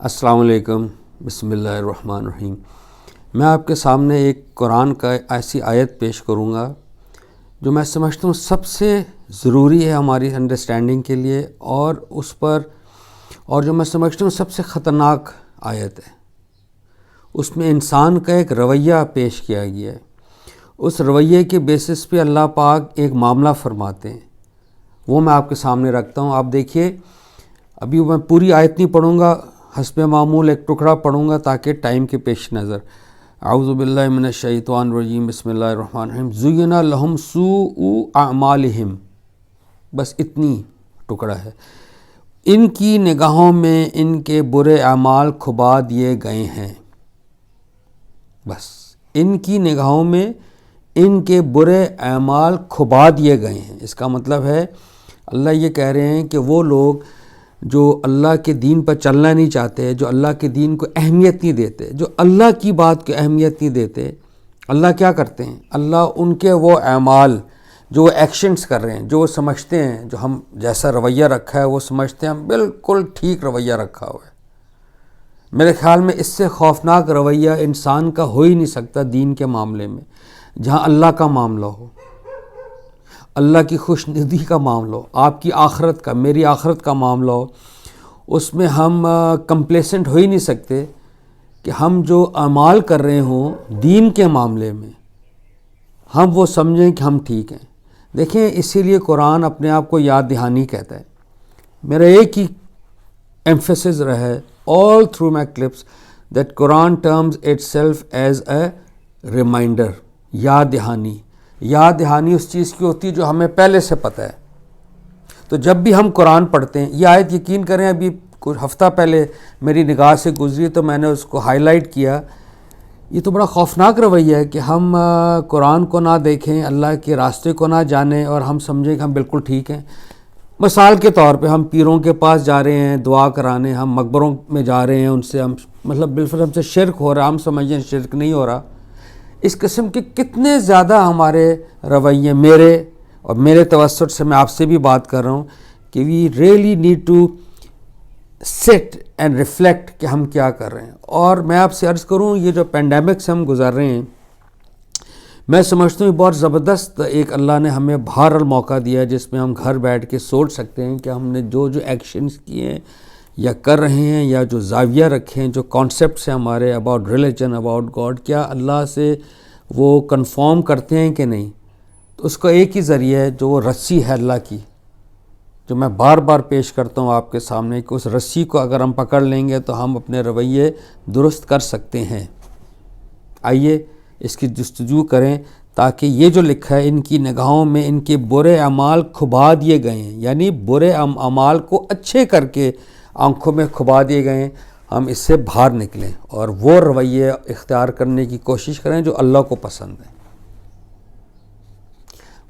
السلام علیکم، بسم اللہ الرحمن الرحیم۔ میں آپ کے سامنے ایک قرآن کا ایسی آیت پیش کروں گا جو میں سمجھتا ہوں سب سے ضروری ہے ہماری انڈرسٹینڈنگ کے لیے، اور جو میں سمجھتا ہوں سب سے خطرناک آیت ہے۔ اس میں انسان کا ایک رویہ پیش کیا گیا ہے۔ اس رویے کے بیسس پہ اللہ پاک ایک معاملہ فرماتے ہیں، وہ میں آپ کے سامنے رکھتا ہوں۔ آپ دیکھیے، ابھی میں پوری آیت نہیں پڑھوں گا، حسب معمول ایک ٹکڑا پڑھوں گا تاکہ ٹائم کے پیش نظر۔ اعوذ باللہ من الشیطان الرجیم، بسم اللہ الرحمن الرحیم۔ زُیِّنَ لَهُمْ سُوءُ أَعْمَالِهِمْ، بس اتنی ٹکڑا ہے۔ ان کی نگاہوں میں ان کے برے اعمال کھبا دیے گئے ہیں۔ بس ان کی نگاہوں میں ان کے برے اعمال کھبا دیے گئے ہیں۔ اس کا مطلب ہے اللہ یہ کہہ رہے ہیں کہ وہ لوگ جو اللہ کے دین پر چلنا نہیں چاہتے، جو اللہ کے دین کو اہمیت نہیں دیتے، جو اللہ کی بات کو اہمیت نہیں دیتے، اللہ کیا کرتے ہیں؟ اللہ ان کے وہ اعمال جو وہ ایکشنز کر رہے ہیں، جو وہ سمجھتے ہیں، جو ہم جیسا رویہ رکھا ہے وہ سمجھتے ہیں ہم بالکل ٹھیک رویہ رکھا ہوا ہے۔ میرے خیال میں اس سے خوفناک رویہ انسان کا ہو ہی نہیں سکتا دین کے معاملے میں، جہاں اللہ کا معاملہ ہو، اللہ کی خوش ندی کا معاملہ ہو، آپ کی آخرت کا، میری آخرت کا معاملہ ہو۔ اس میں ہم کمپلیسنٹ ہو ہی نہیں سکتے کہ ہم جو اعمال کر رہے ہوں دین کے معاملے میں ہم وہ سمجھیں کہ ہم ٹھیک ہیں۔ دیکھیں، اسی لیے قرآن اپنے آپ کو یاد دہانی کہتا ہے۔ میرا ایک ہی ایمفیسس رہا ہے all through my clips that Quran terms itself as a reminder، یاد دہانی۔ یاد دہانی اس چیز کی ہوتی ہے جو ہمیں پہلے سے پتہ ہے۔ تو جب بھی ہم قرآن پڑھتے ہیں، یہ آیت یقین کریں ابھی کچھ ہفتہ پہلے میری نگاہ سے گزری تو میں نے اس کو ہائی لائٹ کیا۔ یہ تو بڑا خوفناک رویہ ہے کہ ہم قرآن کو نہ دیکھیں، اللہ کے راستے کو نہ جانیں اور ہم سمجھیں کہ ہم بالکل ٹھیک ہیں۔ مثال کے طور پہ ہم پیروں کے پاس جا رہے ہیں دعا کرانے، ہم مقبروں میں جا رہے ہیں، ان سے ہم بالفعل ہم سے شرک ہو رہا، ہم سمجھیں شرک نہیں ہو رہا۔ اس قسم کے کتنے زیادہ ہمارے رویے، میرے توسط سے میں آپ سے بھی بات کر رہا ہوں کہ we really need to sit and reflect کہ ہم کیا کر رہے ہیں۔ اور میں آپ سے عرض کروں، یہ جو پینڈیمک سے ہم گزر رہے ہیں، میں سمجھتا ہوں بہت زبردست ایک اللہ نے ہمیں بہرحال موقع دیا ہے جس میں ہم گھر بیٹھ کے سوچ سکتے ہیں کہ ہم نے جو ایکشنز کیے ہیں یا کر رہے ہیں، یا جو زاویہ رکھے ہیں، جو کانسیپٹس ہیں ہمارے اباؤٹ ریلیجن، اباؤٹ گاڈ، کیا اللہ سے وہ کنفارم کرتے ہیں کہ نہیں۔ تو اس کا ایک ہی ذریعہ ہے جو وہ رسی ہے اللہ کی، جو میں بار بار پیش کرتا ہوں آپ کے سامنے، کہ اس رسی کو اگر ہم پکڑ لیں گے تو ہم اپنے رویے درست کر سکتے ہیں۔ آئیے اس کی جستجو کریں تاکہ یہ جو لکھا ہے ان کی نگاہوں میں ان کے برے اعمال کھبا دیے گئے ہیں، یعنی برے اعمال کو اچھے کر کے آنکھوں میں کھبا دیے گئے ہیں، ہم اس سے باہر نکلیں اور وہ رویے اختیار کرنے کی کوشش کریں جو اللہ کو پسند ہے۔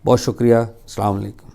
بہت شکریہ، السلام علیکم۔